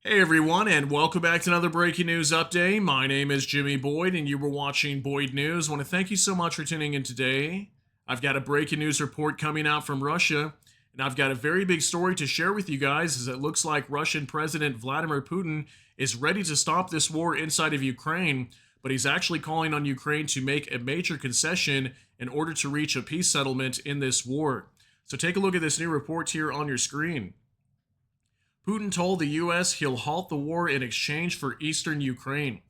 Hey everyone, and welcome back to another breaking news update. My name is Jimmy Boyd, and you were watching Boyd News. I want to thank you so much for tuning in today. I've got a breaking news report coming out from Russia, and I've got a very big story to share with you guys as it looks like Russian President Vladimir Putin is ready to stop this war inside of Ukraine, but he's actually calling on Ukraine to make a major concession in order to reach a peace settlement in this war. So take a look at this new report here on your screen. Putin told the U.S. he'll halt the war in exchange for eastern Ukraine.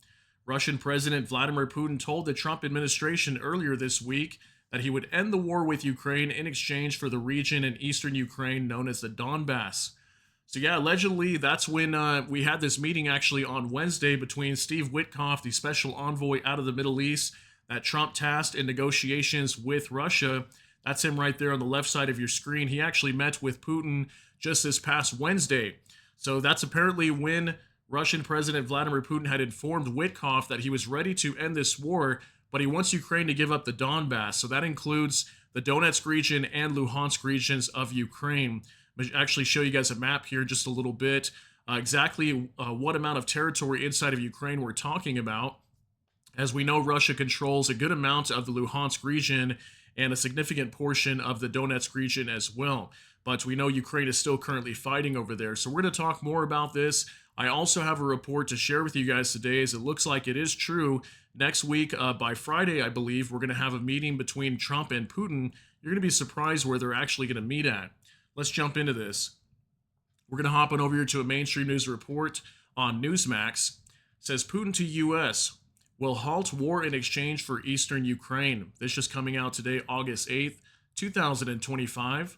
Russian President Vladimir Putin told the Trump administration earlier this week that he would end the war with Ukraine in exchange for the region in eastern Ukraine known as the Donbass. So, yeah, allegedly, that's when we had this meeting actually on Wednesday between Steve Witkoff, the special envoy out of the Middle East, that Trump tasked in negotiations with Russia. That's him right there on the left side of your screen. He actually met with Putin just this past Wednesday. So that's apparently when Russian President Vladimir Putin had informed Witkoff that he was ready to end this war, but he wants Ukraine to give up the Donbass. So that includes the Donetsk region and Luhansk regions of Ukraine. I'll actually show you guys a map here just a little bit, exactly what amount of territory inside of Ukraine we're talking about. As we know, Russia controls a good amount of the Luhansk region and a significant portion of the Donetsk region as well. But we know Ukraine is still currently fighting over there. So we're going to talk more about this. I also have a report to share with you guys today, as it looks like it is true. Next week, by Friday, I believe, we're going to have a meeting between Trump and Putin. You're going to be surprised where they're actually going to meet at. Let's jump into this. We're going to hop on over here to a mainstream news report on Newsmax. It says Putin to U.S. will halt war in exchange for eastern Ukraine. This just coming out today, August 8th, 2025.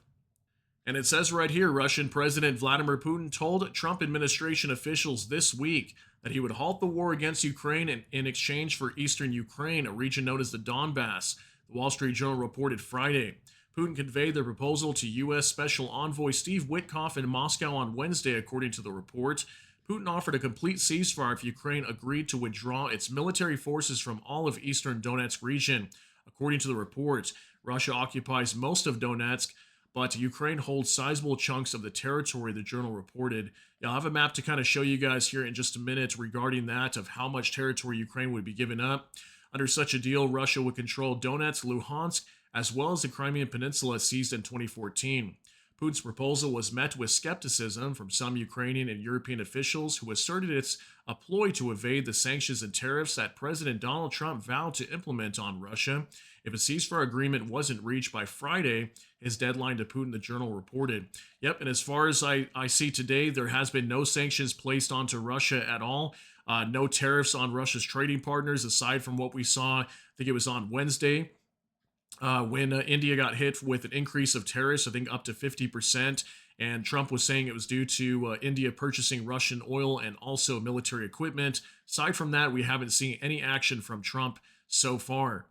And it says right here, Russian President Vladimir Putin told Trump administration officials this week that he would halt the war against Ukraine in exchange for eastern Ukraine, a region known as the Donbass. The Wall Street Journal reported Friday. Putin conveyed the proposal to U.S. Special Envoy Steve Witkoff in Moscow on Wednesday, according to the report. Putin offered a complete ceasefire if Ukraine agreed to withdraw its military forces from all of eastern Donetsk region. According to the report, Russia occupies most of Donetsk, but Ukraine holds sizable chunks of the territory, the journal reported. Yeah, I'll have a map to kind of show you guys here in just a minute regarding that, of how much territory Ukraine would be giving up. Under such a deal, Russia would control Donetsk, Luhansk, as well as the Crimean Peninsula seized in 2014. Putin's proposal was met with skepticism from some Ukrainian and European officials who asserted it's a ploy to evade the sanctions and tariffs that President Donald Trump vowed to implement on Russia. If a ceasefire agreement wasn't reached by Friday, his deadline to Putin, the journal reported. Yep, and as far as I see today, there has been no sanctions placed onto Russia at all. No tariffs on Russia's trading partners, aside from what we saw, I think it was on Wednesday, when India got hit with an increase of tariffs, I think up to 50%. And Trump was saying it was due to India purchasing Russian oil and also military equipment. Aside from that, we haven't seen any action from Trump so far.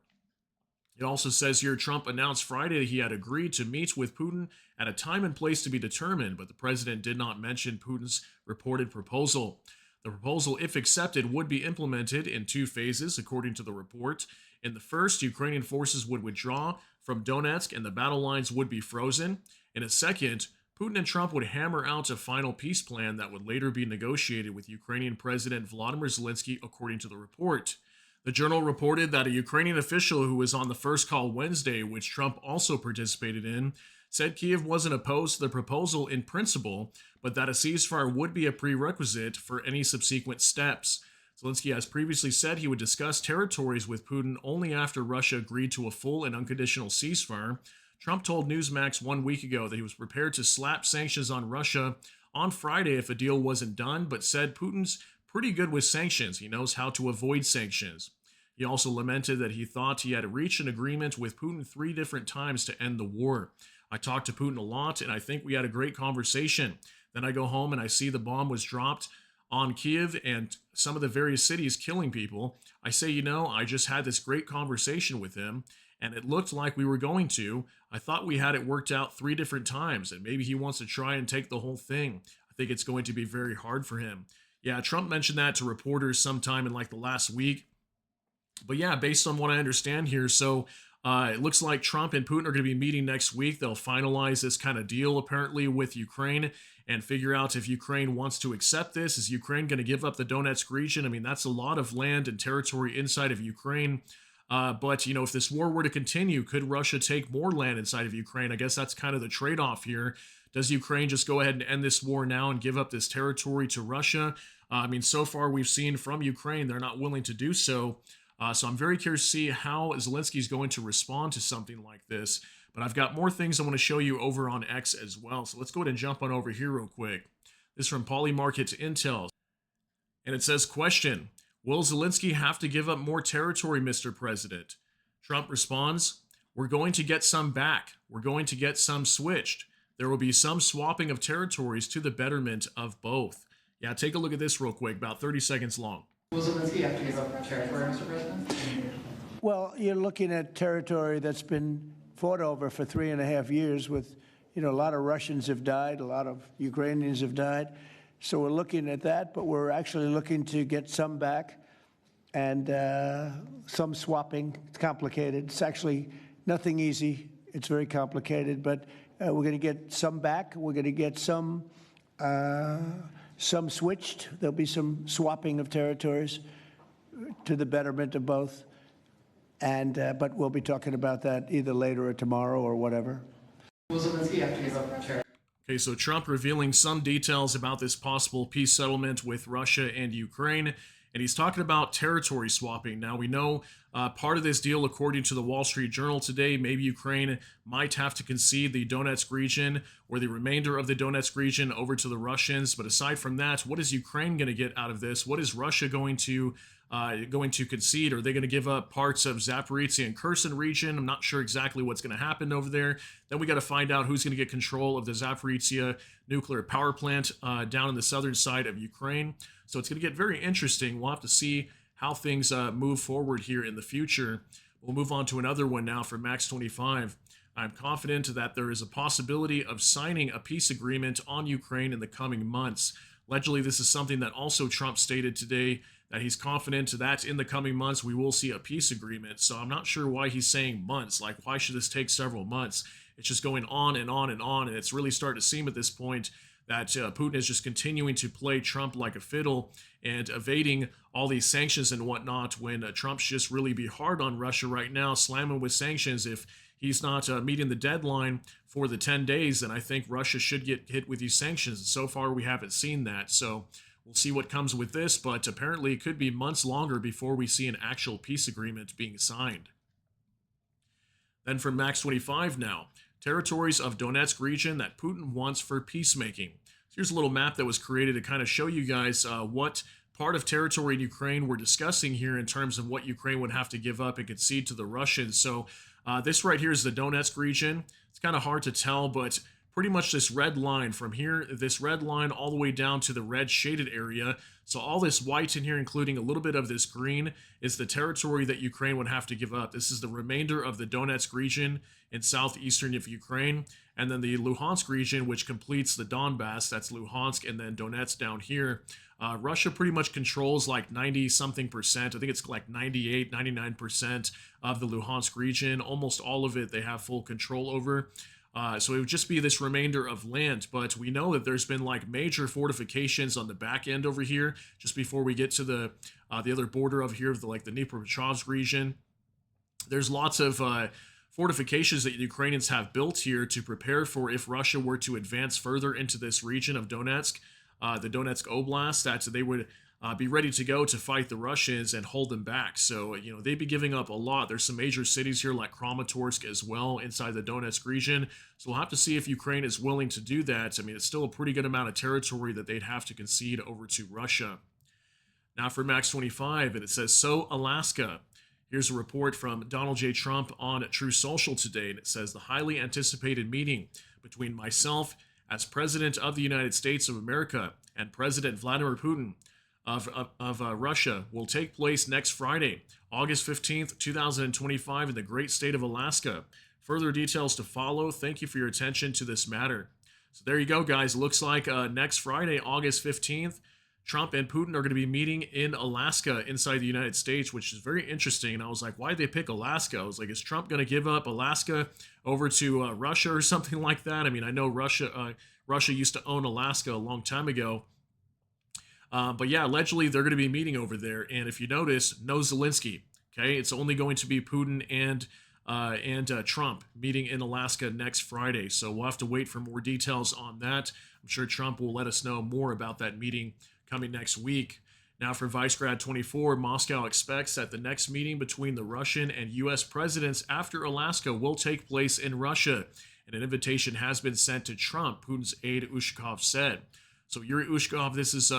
It also says here Trump announced Friday that he had agreed to meet with Putin at a time and place to be determined, but the president did not mention Putin's reported proposal. The proposal, if accepted, would be implemented in two phases, according to the report. In the first, Ukrainian forces would withdraw from Donetsk and the battle lines would be frozen. In a second, Putin and Trump would hammer out a final peace plan that would later be negotiated with Ukrainian President Volodymyr Zelensky, according to the report. The journal reported that a Ukrainian official who was on the first call Wednesday, which Trump also participated in, said Kiev wasn't opposed to the proposal in principle, but that a ceasefire would be a prerequisite for any subsequent steps. Zelensky has previously said he would discuss territories with Putin only after Russia agreed to a full and unconditional ceasefire. Trump told Newsmax 1 week ago that he was prepared to slap sanctions on Russia on Friday if a deal wasn't done, but said Putin's pretty good with sanctions. He knows how to avoid sanctions. He also lamented that he thought he had reached an agreement with Putin 3 different times to end the war. I talked to Putin a lot, and I think we had a great conversation. Then I go home and I see the bomb was dropped on Kiev and some of the various cities killing people. I say, I just had this great conversation with him, and it looked like we were going to. I thought we had it worked out 3 different times, and maybe he wants to try and take the whole thing. I think it's going to be very hard for him. Yeah, Trump mentioned that to reporters sometime in like the last week. But yeah, based on what I understand here, so It looks like Trump and Putin are going to be meeting next week. They'll finalize this kind of deal apparently with Ukraine and figure out if Ukraine wants to accept this. Is Ukraine going to give up the Donetsk region? I mean, that's a lot of land and territory inside of Ukraine. But, if this war were to continue, could Russia take more land inside of Ukraine? I guess that's kind of the trade off here. Does Ukraine just go ahead and end this war now and give up this territory to Russia? I mean, so far we've seen from Ukraine, they're not willing to do so. So I'm very curious to see how Zelensky is going to respond to something like this. But I've got more things I want to show you over on X as well. So let's go ahead and jump on over here real quick. This is from Polymarket Intel. And it says, question, will Zelensky have to give up more territory, Mr. President? Trump responds, we're going to get some back. We're going to get some switched. There will be some swapping of territories to the betterment of both. Yeah, take a look at this real quick, about 30 seconds long. Will Zelensky have to give up territory, Mr. President? Well, you're looking at territory that's been fought over for 3.5 years with, a lot of Russians have died, a lot of Ukrainians have died. So we're looking at that, but we're actually looking to get some back and some swapping. It's complicated. It's actually nothing easy. It's very complicated, but we're going to get some back. We're going to get some switched. There'll be some swapping of territories to the betterment of both. And but we'll be talking about that either later or tomorrow or whatever. Will Zelensky have to give up territory? Okay, so Trump revealing some details about this possible peace settlement with Russia and Ukraine, and he's talking about territory swapping. Now, we know part of this deal, according to the Wall Street Journal today, maybe Ukraine might have to concede the Donetsk region or the remainder of the Donetsk region over to the Russians. But aside from that, what is Ukraine going to get out of this? What is Russia going to concede? Are they going to give up parts of Zaporizhia and Kherson region? I'm not sure exactly what's going to happen over there. Then we got to find out who's going to get control of the Zaporizhia nuclear power plant down in the southern side of Ukraine. So it's going to get very interesting. We'll have to see how things move forward here in the future. We'll move on to another one now from Max 25. I'm confident that there is a possibility of signing a peace agreement on Ukraine in the coming months. Allegedly, this is something that also Trump stated today, that he's confident that in the coming months we will see a peace agreement. So I'm not sure why he's saying months. Like, why should this take several months? It's just going on and on and on, and it's really starting to seem at this point that Putin is just continuing to play Trump like a fiddle and evading all these sanctions and whatnot, when Trump's just really be hard on Russia right now, slamming with sanctions. If he's not meeting the deadline for the 10 days, then I think Russia should get hit with these sanctions. And so far, we haven't seen that. So we'll see what comes with this, but apparently it could be months longer before we see an actual peace agreement being signed. Then from Max 25 now, territories of Donetsk region that Putin wants for peacemaking. So here's a little map that was created to kind of show you guys what part of territory in Ukraine we're discussing here in terms of what Ukraine would have to give up and concede to the Russians. So this right here is the Donetsk region. It's kind of hard to tell, but pretty much this red line from here, this red line all the way down to the red shaded area. So all this white in here, including a little bit of this green, is the territory that Ukraine would have to give up. This is the remainder of the Donetsk region in southeastern of Ukraine. And then the Luhansk region, which completes the Donbass, that's Luhansk, and then Donetsk down here. Russia pretty much controls like 90-something%. I think it's like 98, 99% of the Luhansk region. Almost all of it they have full control over. So it would just be this remainder of land, but we know that there's been like major fortifications on the back end over here, just before we get to the other border over here of the Dnipropetrovsk region. There's lots of fortifications that Ukrainians have built here to prepare for if Russia were to advance further into this region of Donetsk, the Donetsk Oblast, that they would be ready to go to fight the Russians and hold them back. So, they'd be giving up a lot. There's some major cities here like Kramatorsk as well inside the Donetsk region. So we'll have to see if Ukraine is willing to do that. I mean, it's still a pretty good amount of territory that they'd have to concede over to Russia. Now for Max 25, and it says, so Alaska. Here's a report from Donald J. Trump on Truth Social today, and it says, the highly anticipated meeting between myself as President of the United States of America and President Vladimir Putin of Russia will take place next Friday, August 15th, 2025 in the great state of Alaska. Further details to follow. Thank you for your attention to this matter. So there you go, guys. Looks like next Friday, August 15th, Trump and Putin are going to be meeting in Alaska inside the United States, which is very interesting. And I was like, why did they pick Alaska? I was like, is Trump going to give up Alaska over to Russia or something like that? I mean, I know Russia used to own Alaska a long time ago. But yeah, allegedly they're going to be meeting over there. And if you notice, no Zelensky. Okay, it's only going to be Putin and Trump meeting in Alaska next Friday. So we'll have to wait for more details on that. I'm sure Trump will let us know more about that meeting coming next week. Now, from Vicegrad 24, Moscow expects that the next meeting between the Russian and U.S. presidents after Alaska will take place in Russia. And an invitation has been sent to Trump, Putin's aide Ushakov said. So Yuri Ushakov, this is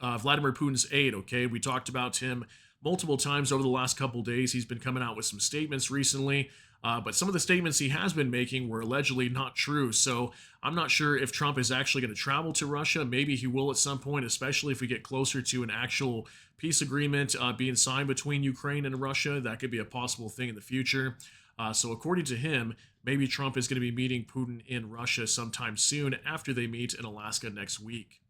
Vladimir Putin's aide, okay? We talked about him multiple times over the last couple days. He's been coming out with some statements recently, but some of the statements he has been making were allegedly not true. So I'm not sure if Trump is actually going to travel to Russia. Maybe he will at some point, especially if we get closer to an actual peace agreement being signed between Ukraine and Russia. That could be a possible thing in the future. So according to him, maybe Trump is going to be meeting Putin in Russia sometime soon after they meet in Alaska next week.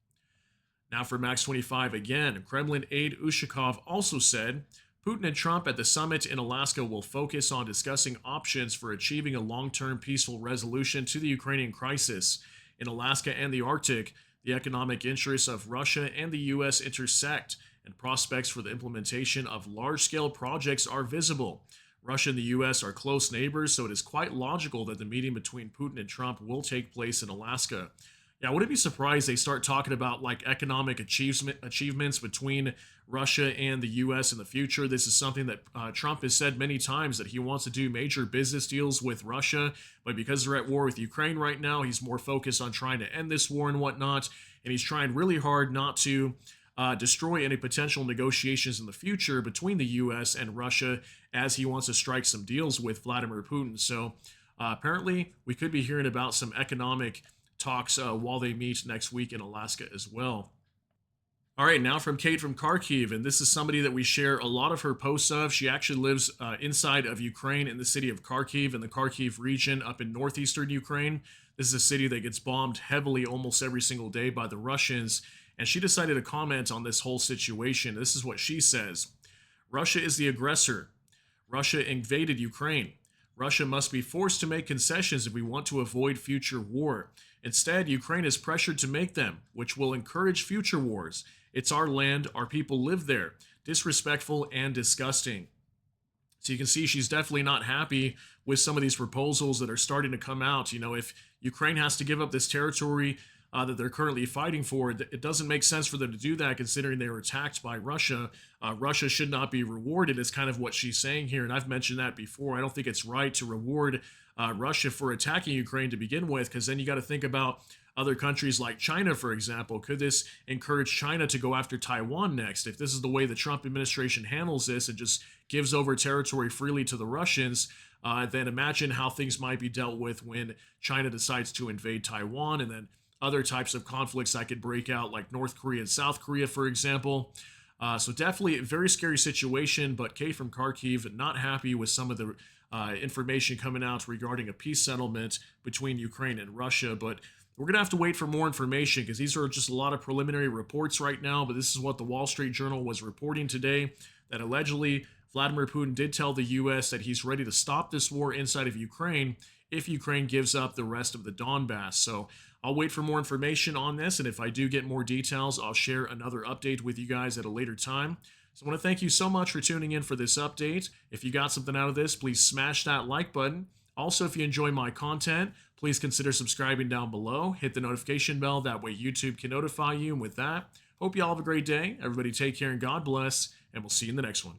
Now for Max 25 again, Kremlin aide Ushakov also said, Putin and Trump at the summit in Alaska will focus on discussing options for achieving a long-term peaceful resolution to the Ukrainian crisis. In Alaska and the Arctic, the economic interests of Russia and the U.S. intersect, and prospects for the implementation of large-scale projects are visible. Russia and the U.S. are close neighbors, so it is quite logical that the meeting between Putin and Trump will take place in Alaska. Yeah, I wouldn't be surprised they start talking about like economic achievements between Russia and the U.S. in the future. This is something that Trump has said many times, that he wants to do major business deals with Russia, but because they're at war with Ukraine right now, he's more focused on trying to end this war and whatnot, and he's trying really hard not to destroy any potential negotiations in the future between the U.S. and Russia, as he wants to strike some deals with Vladimir Putin. So apparently we could be hearing about some economic talks while they meet next week in Alaska as well. All right, now from Kate from Kharkiv, and this is somebody that we share a lot of her posts of. She actually lives inside of Ukraine in the city of Kharkiv, in the Kharkiv region up in northeastern Ukraine. This is a city that gets bombed heavily almost every single day by the Russians, and she decided to comment on this whole situation. This is what she says. Russia is the aggressor. Russia invaded Ukraine. Russia must be forced to make concessions if we want to avoid future war. Instead, Ukraine is pressured to make them, which will encourage future wars. It's our land, our people live there. Disrespectful and disgusting. So you can see she's definitely not happy with some of these proposals that are starting to come out. You know, if Ukraine has to give up this territory that they're currently fighting for, it doesn't make sense for them to do that, considering they were attacked by Russia. Russia should not be rewarded, is kind of what she's saying here, and I've mentioned that before. I don't think it's right to reward Russia for attacking Ukraine to begin with, because then you got to think about other countries like China, for example. Could this encourage China to go after Taiwan next? If this is the way the Trump administration handles this and just gives over territory freely to the Russians, then imagine how things might be dealt with when China decides to invade Taiwan, and then other types of conflicts that could break out, like North Korea and South Korea, for example. So definitely a very scary situation, but Kate from Kharkiv not happy with some of the information coming out regarding a peace settlement between Ukraine and Russia. But we're going to have to wait for more information, because these are just a lot of preliminary reports right now. But this is what the Wall Street Journal was reporting today, that allegedly Vladimir Putin did tell the U.S. that he's ready to stop this war inside of Ukraine if Ukraine gives up the rest of the Donbass. So I'll wait for more information on this, and if I do get more details, I'll share another update with you guys at a later time. So I want to thank you so much for tuning in for this update. If you got something out of this, please smash that like button. Also, if you enjoy my content, please consider subscribing down below. Hit the notification bell, that way YouTube can notify you. And with that, hope you all have a great day. Everybody take care and God bless, and we'll see you in the next one.